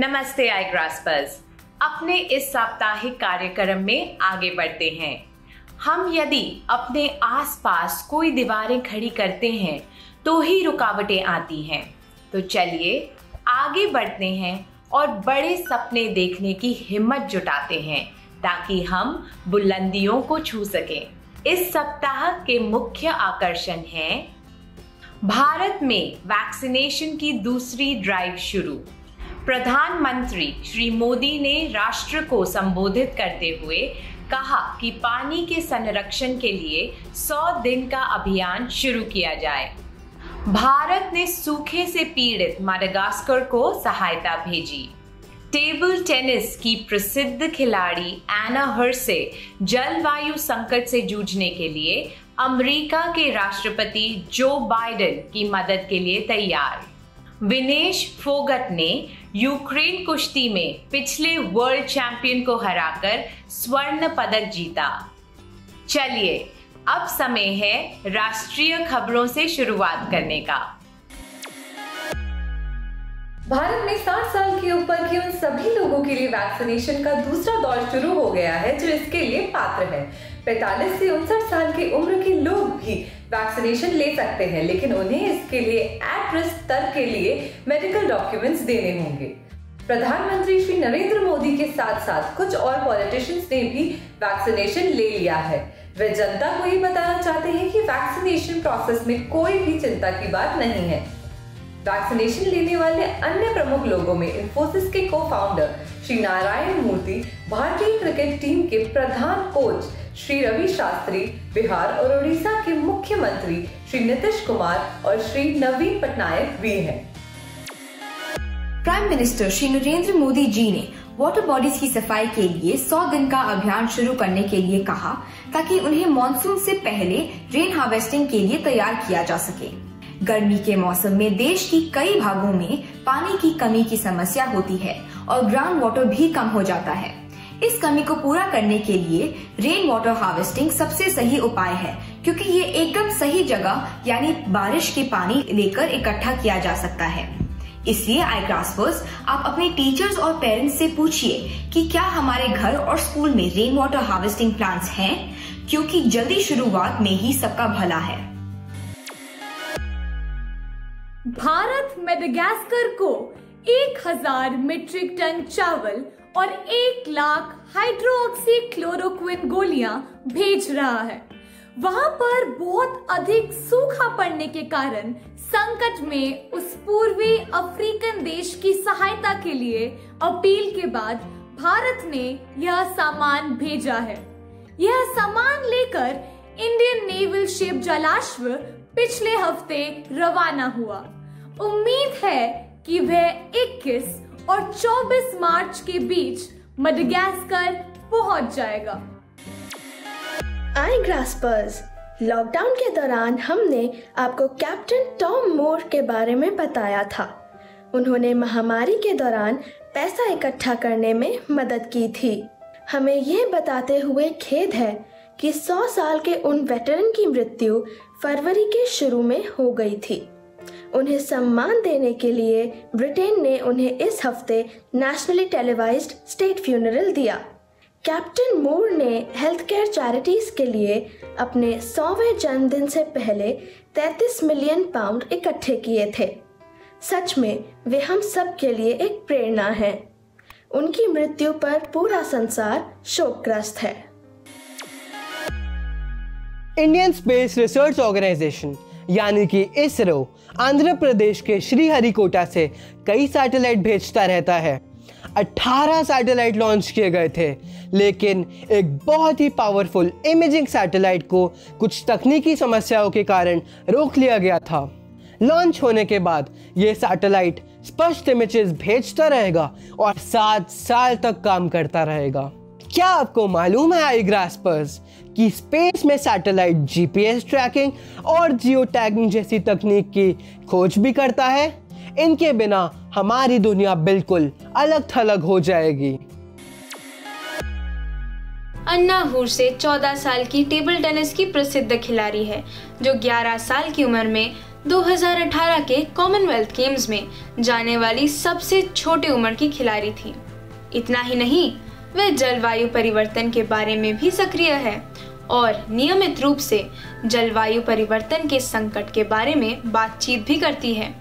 नमस्ते आई ग्रास्पर्स। अपने इस साप्ताहिक कार्यक्रम में आगे बढ़ते हैं। हम यदि अपने आसपास कोई दीवारें खड़ी करते हैं तो ही रुकावटें आती हैं। तो चलिए आगे बढ़ते हैं और बड़े सपने देखने की हिम्मत जुटाते हैं ताकि हम बुलंदियों को छू सकें। इस सप्ताह के मुख्य आकर्षण हैं भारत में वैक्सीनेशन की दूसरी ड्राइव शुरू। प्रधानमंत्री श्री मोदी ने राष्ट्र को संबोधित करते हुए कहा कि पानी के संरक्षण के लिए 100 दिन का अभियान शुरू किया जाए। भारत ने सूखे से पीड़ित माडागास्कर को सहायता भेजी। टेबल टेनिस की प्रसिद्ध खिलाड़ी एना हर्से जलवायु संकट से जूझने के लिए अमेरिका के राष्ट्रपति जो बाइडेन की मदद के लिए तैयार। विनेश फोगट ने यूक्रेन कुश्ती में पिछले वर्ल्ड चैंपियन को हराकर स्वर्ण पदक जीता। चलिए अब समय है राष्ट्रीय खबरों से शुरुआत करने का। भारत में 60 साल के ऊपर के उन सभी लोगों के लिए वैक्सीनेशन का दूसरा दौर शुरू हो गया है जो इसके लिए पात्र है। 45 से 59 साल की उम्र के लोग भी वैक्सीनेशन ले सकते हैं, लेकिन उन्हें इसके लिए एट रिस्क स्तर के लिए मेडिकल डॉक्यूमेंट्स देने होंगे। प्रधानमंत्री श्री नरेंद्र मोदी के साथ साथ कुछ और पॉलिटिशियंस ने भी वैक्सीनेशन ले लिया है। वे जनता को ये बताना चाहते हैं कि वैक्सीनेशन प्रोसेस में कोई भी चिंता की बात नहीं है। वैक्सीनेशन लेने वाले अन्य प्रमुख लोगों में इंफोसिस के को-फाउंडर श्री नारायण मूर्ति, भारतीय क्रिकेट टीम के प्रधान कोच श्री रवि शास्त्री, बिहार और उड़ीसा के मुख्यमंत्री श्री नीतीश कुमार और श्री नवीन पटनायक भी हैं। प्राइम मिनिस्टर श्री नरेंद्र मोदी जी ने वाटर बॉडीज की सफाई के लिए 100 दिन का अभियान शुरू करने के लिए कहा ताकि उन्हें मानसून से पहले रेन हार्वेस्टिंग के लिए तैयार किया जा सके। गर्मी के मौसम में देश की कई भागों में पानी की कमी की समस्या होती है और ग्राउंड वाटर भी कम हो जाता है। इस कमी को पूरा करने के लिए रेन वाटर हार्वेस्टिंग सबसे सही उपाय है, क्योंकि ये एकदम सही जगह यानी बारिश के पानी लेकर इकट्ठा किया जा सकता है। इसलिए आई ग्रास्पर्स, आप अपने टीचर्स और पेरेंट्स से पूछिए कि क्या हमारे घर और स्कूल में रेन वाटर हार्वेस्टिंग प्लान्स हैं, क्योंकि जल्दी शुरुआत में ही सबका भला है। भारत मेडागास्कर को 1000 मीट्रिक टन चावल और 1 लाख हाइड्रोक्सी क्लोरोक्विन गोलियां भेज रहा है। वहां पर बहुत अधिक सूखा पड़ने के कारण संकट में उस पूर्वी अफ्रीकन देश की सहायता के लिए अपील के बाद भारत ने यह सामान भेजा है। यह सामान लेकर इंडियन नेवल शिप जलाश्व पिछले हफ्ते रवाना हुआ। उम्मीद है कि वह 21 और 24 मार्च के बीच मेडागास्कर पहुंच जाएगा। आई ग्रास्पर्स, लॉकडाउन के दौरान हमने आपको कैप्टन टॉम मोर के बारे में बताया था। उन्होंने महामारी के दौरान पैसा इकट्ठा करने में मदद की थी। हमें यह बताते हुए खेद है कि 100 साल के उन वेटरन की मृत्यु फरवरी के शुरू में हो गई थी। उन्हें सम्मान देने के लिए ब्रिटेन ने उन्हें इस हफ्ते नेशनली टेलीवाइज्ड स्टेट फ्यूनरल दिया। कैप्टन मूर ने हेल्थ केयर चैरिटीज के लिए अपने 100वें जन्मदिन से पहले 33 मिलियन पाउंड इकट्ठे किए थे। सच में वे हम सब के लिए एक प्रेरणा हैं। उनकी मृत्यु पर पूरा संसार शोकग्रस्त है। इंडियन स्पेस रिसर्च ऑर्गेनाइजेशन यानी कि इसरो आंध्र प्रदेश के श्रीहरिकोटा से कई सैटेलाइट भेजता रहता है। 18 सैटेलाइट लॉन्च किए गए थे, लेकिन एक बहुत ही पावरफुल इमेजिंग सैटेलाइट को कुछ तकनीकी समस्याओं के कारण रोक लिया गया था। लॉन्च होने के बाद ये सैटेलाइट स्पष्ट इमेजेस भेजता रहेगा और 7 साल तक काम करता रहेगा। क्या आपको मालूम है आई ग्रास्पर्स कि स्पेस में सैटेलाइट जीपीएस ट्रैकिंग और जियो टैगिंग जैसी तकनीक की खोज भी करता है? इनके बिना हमारी दुनिया बिल्कुल अलग थलग हो जाएगी। अन्ना हुर्से 14 साल की टेबल टेनिस की प्रसिद्ध खिलाड़ी है, जो 11 साल की उम्र में 2018 के कॉमनवेल्थ गेम्स में जाने वाली सबसे छोटी उम्र की खिलाड़ी थी। इतना ही नहीं, वह जलवायु परिवर्तन के बारे में भी सक्रिय है और नियमित रूप से जलवायु परिवर्तन के संकट के बारे में बातचीत भी करती है।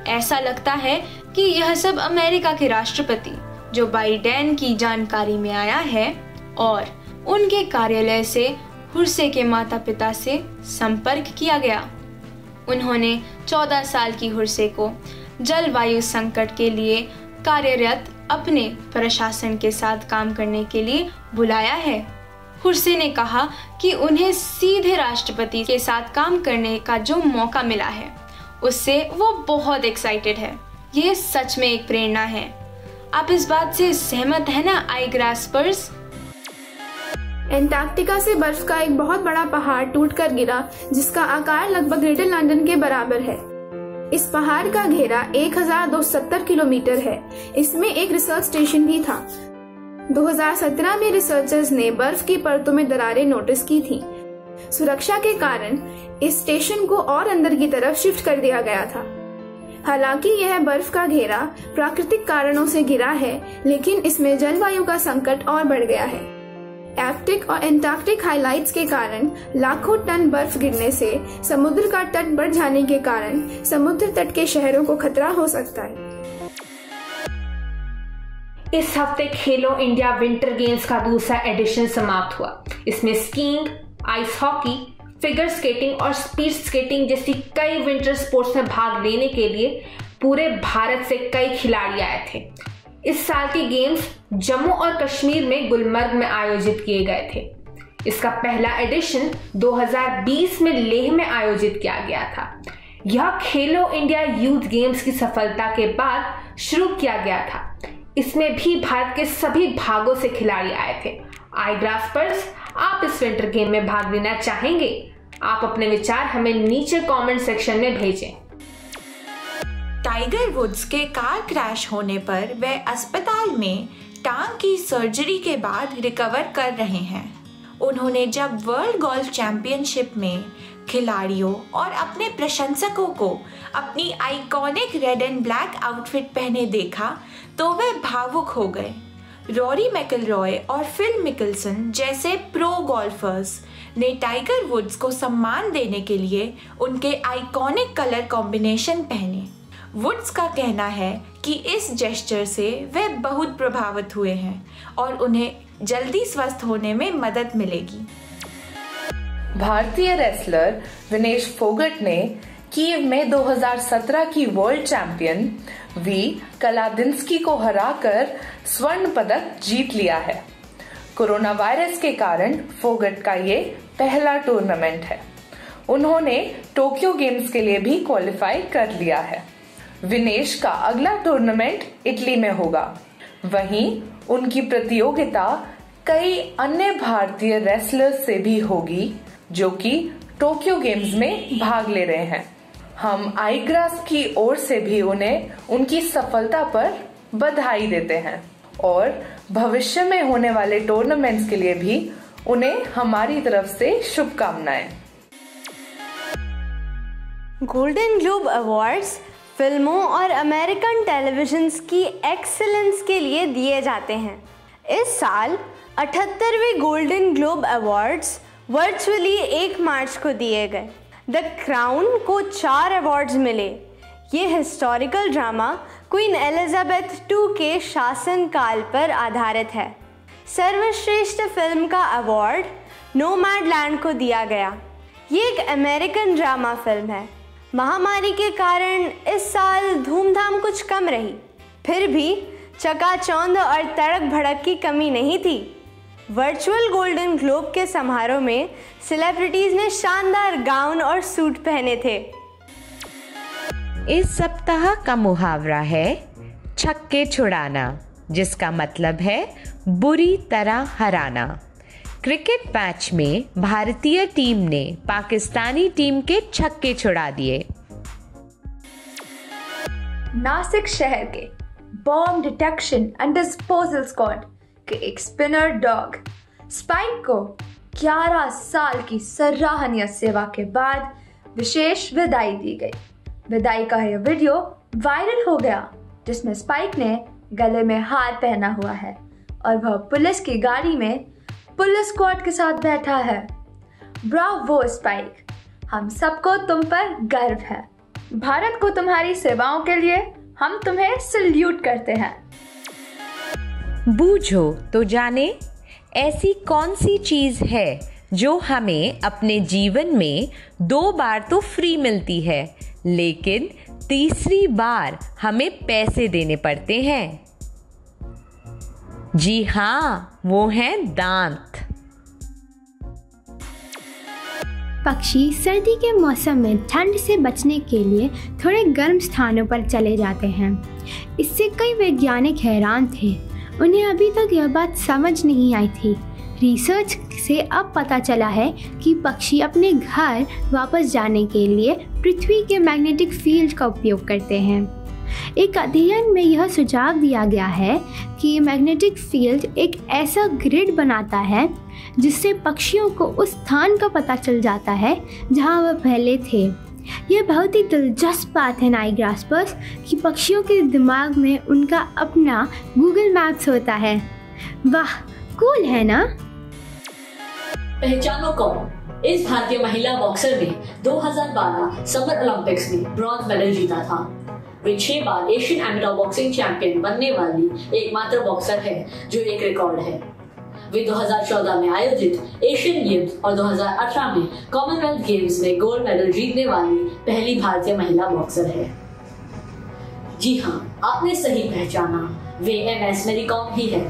ऐसा लगता है कि यह सब अमेरिका के राष्ट्रपति जो बाइडेन की जानकारी में आया है और उनके कार्यालय से हुर्से के माता पिता से संपर्क किया गया। उन्होंने 14 साल की हुर्से को जलवायु संकट के लिए कार्यरत अपने प्रशासन के साथ काम करने के लिए बुलाया है। हुर्से ने कहा कि उन्हें सीधे राष्ट्रपति के साथ काम करने का जो मौका मिला है उससे वो बहुत एक्साइटेड है। ये सच में एक प्रेरणा है। आप इस बात से सहमत है ना आई ग्रास्पर्स? एंटार्क्टिका से बर्फ का एक बहुत बड़ा पहाड़ टूटकर गिरा जिसका आकार लगभग ग्रेटर लंदन के बराबर है। इस पहाड़ का घेरा 1270 किलोमीटर है। इसमें एक रिसर्च स्टेशन भी था। 2017 में रिसर्चर्स ने बर्फ की परतों में दरारें नोटिस की थी। सुरक्षा के कारण इस स्टेशन को और अंदर की तरफ शिफ्ट कर दिया गया था। हालांकि यह बर्फ का घेरा प्राकृतिक कारणों से गिरा है, लेकिन इसमें जलवायु का संकट और बढ़ गया है। आर्कटिक और एंटार्क्टिक हाइलाइट्स के कारण लाखों टन बर्फ गिरने से समुद्र का तट बढ़ जाने के कारण समुद्र तट के शहरों को खतरा हो सकता है। इस हफ्ते खेलो इंडिया विंटर गेम्स का दूसरा एडिशन समाप्त हुआ। इसमें skiing, ice hockey, figure skating और स्पीड स्केटिंग जैसी कई विंटर स्पोर्ट्स में भाग लेने के लिए पूरे भारत से कई खिलाड़ी आए थे। इस साल के गेम्स जम्मू और कश्मीर में गुलमर्ग में आयोजित किए गए थे। इसका पहला एडिशन 2020 में लेह में आयोजित किया गया था। यह खेलो इंडिया यूथ गेम्स की सफलता के बाद शुरू किया गया था। इसमें भी भारत के सभी भागों से खिलाड़ी आए थे। आई ग्रास्पर्स, आप इस विंटर गेम में भाग लेना चाहेंगे? आप अपने विचार हमें नीचे कमेंट सेक्शन में भेजें। टाइगर वुड्स के कार क्रैश होने पर वे अस्पताल में टांग की सर्जरी के बाद रिकवर कर रहे हैं। उन्होंने जब वर्ल्ड गोल्फ चैंपियनशिप में खिलाड़ियों और अपने प्रशंसकों को अपनी iconic red and black outfit पहने देखा तो वे भावुक हो गए। रॉरी मैकइलरॉय और फिल मिकेल्सन जैसे प्रो गोल्फर्स ने टाइगर वुड्स को सम्मान देने के लिए उनके आइकॉनिक कलर कॉम्बिनेशन पहने। वुड्स का कहना है कि इस जेस्चर से वे बहुत प्रभावित हुए हैं और उन्हें जल्दी स्वस्थ होने में मदद मिलेगी। भारतीय रेसलर विनेश फोगट ने कीव में 2017 की वर्ल्ड चैंपियन वी कलादिंस्की को हराकर स्वर्ण पदक जीत लिया है। कोरोना वायरस के कारण फोगट का ये पहला टूर्नामेंट है। उन्होंने टोक्यो गेम्स के लिए भी क्वालिफाई कर लिया है। विनेश का अगला टूर्नामेंट इटली में होगा। वहीं उनकी प्रतियोगिता कई अन्य भारतीय रेसलर्स से भी होगी जो कि टोक्यो गेम्स में भाग ले रहे हैं। हम आईग्रास की ओर से भी उन्हें उनकी सफलता पर बधाई देते हैं और भविष्य में होने वाले टूर्नामेंट्स के लिए भी उन्हें हमारी तरफ से शुभकामनाएं। गोल्डन ग्लोब अवार्ड्स फिल्मों और अमेरिकन टेलीविजन की एक्सीलेंस के लिए दिए जाते हैं। इस साल 78वें गोल्डन ग्लोब अवार्ड्स वर्चुअली 1 मार्च को दिए गए। द क्राउन को 4 अवार्ड्स मिले। ये historical drama queen Elizabeth II के शासनकाल पर आधारित है। सर्वश्रेष्ठ फिल्म का अवार्ड नोमैडलैंड को दिया गया। ये एक अमेरिकन ड्रामा फिल्म है। महामारी के कारण इस साल धूमधाम कुछ कम रही, फिर भी चकाचौंध और तड़क भड़क की कमी नहीं थी। वर्चुअल गोल्डन ग्लोब के समारोह में सेलिब्रिटीज ने शानदार गाउन और सूट पहने थे। इस सप्ताह का मुहावरा है छक्के छुड़ाना, जिसका मतलब है बुरी तरह हराना। क्रिकेट मैच में भारतीय टीम ने पाकिस्तानी टीम के छक्के छुड़ा दिए। नासिक शहर के bomb detection and disposal squad के एक स्पिनर डॉग स्पाइक को 11 साल की सराहनीय सेवा के बाद विशेष विदाई दी गई। विदाई का यह वीडियो वायरल हो गया, जिसमें स्पाइक ने गले में हार पहना हुआ है और वह पुलिस की गाड़ी में पुलिस स्क्वाड के साथ बैठा है। ब्रावो स्पाइक, हम सबको तुम पर गर्व है। भारत को तुम्हारी सेवाओं के लिए हम तुम्हें सल्यूट करते हैं। बूझो तो जाने, ऐसी कौन सी चीज है जो हमें अपने जीवन में 2 बार तो फ्री मिलती है, लेकिन तीसरी बार हमें पैसे देने पड़ते हैं। जी हाँ, वो हैं दांत। पक्षी सर्दी के मौसम में ठंड से बचने के लिए थोड़े गर्म स्थानों पर चले जाते हैं। इससे कई वैज्ञानिक हैरान थे, उन्हें अभी तक यह बात समझ नहीं आई थी। रिसर्च से अब पता चला है कि पक्षी अपने घर वापस जाने के लिए पृथ्वी के मैग्नेटिक फील्ड का उपयोग करते हैं। एक अध्ययन में यह सुझाव दिया गया है कि मैग्नेटिक फील्ड एक ऐसा ग्रिड बनाता है जिससे पक्षियों को उस स्थान का पता चल जाता है जहां वह पहले थे। यह बहुत ही दिलचस्प बात है नाई ग्रास्पर्स कि पक्षियों के दिमाग में उनका अपना गूगल मैप्स होता है। वाह, कूल है ना? पहचानो कौन, इस भारतीय महिला बॉक्सर ने 2012 समर ओलंपिक्स में ब्रॉन्ज मेडल जीता था। वे 6 बार एशियन एमेटर बॉक्सिंग चैंपियन बनने वाली एकमात्र बॉक्सर है जो एक रिकॉर्ड है। वे 2014 में आयोजित एशियन गेम्स और 2018 में कॉमनवेल्थ गेम्स में गोल्ड मेडल जीतने वाली पहली भारतीय महिला बॉक्सर है। जी हाँ, आपने सही पहचाना, वे MS मैरी कॉम ही है।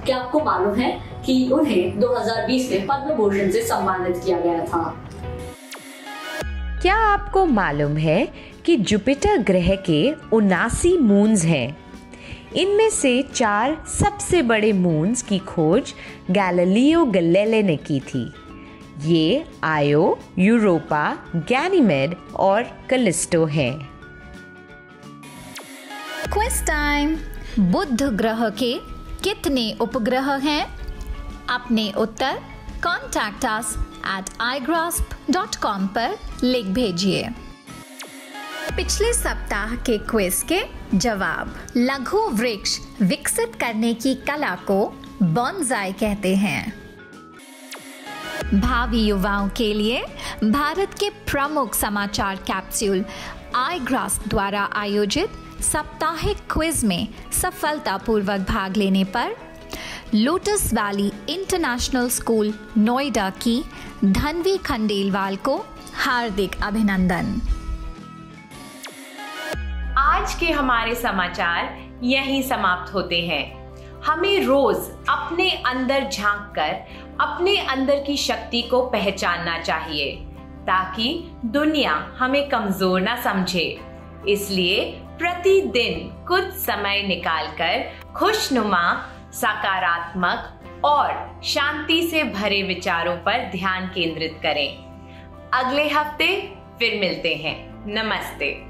क्या आपको मालूम है कि उन्हें 2020 में पद्म भूषण से सम्मानित किया गया था? क्या आपको मालूम है कि जुपिटर ग्रह के 79 मून्स हैं? इनमें से 4 सबसे बड़े मून्स की खोज गैलीलियो गैलीले ने की थी। ये आयो, यूरोपा, गैनीमेड और कैलिस्टो हैं। Quiz time. बुध ग्रह के कितने उपग्रह हैं? अपने उत्तर contactus@igrasp.com पर लिख भेजिए। पिछले सप्ताह के क्विज के जवाब। लघु वृक्ष विकसित करने की कला को बॉन्साई कहते हैं। भावी युवाओं के लिए भारत के प्रमुख समाचार कैप्सूल iGrasp द्वारा आयोजित साप्ताहिक क्विज में सफलतापूर्वक भाग लेने पर lotus valley international school Noida की धनवी खंडेलवाल को हार्दिक अभिनंदन। आज के हमारे समाचार यहीं समाप्त होते हैं। हमें रोज अपने अंदर झांककर अपने अंदर की शक्ति को पहचानना चाहिए ताकि दुनिया हमें कमजोर ना समझे। इसलिए प्रतिदिन कुछ समय निकालकर खुशनुमा, सकारात्मक और शांति से भरे विचारों पर ध्यान केंद्रित करें। अगले हफ्ते फिर मिलते हैं। नमस्ते।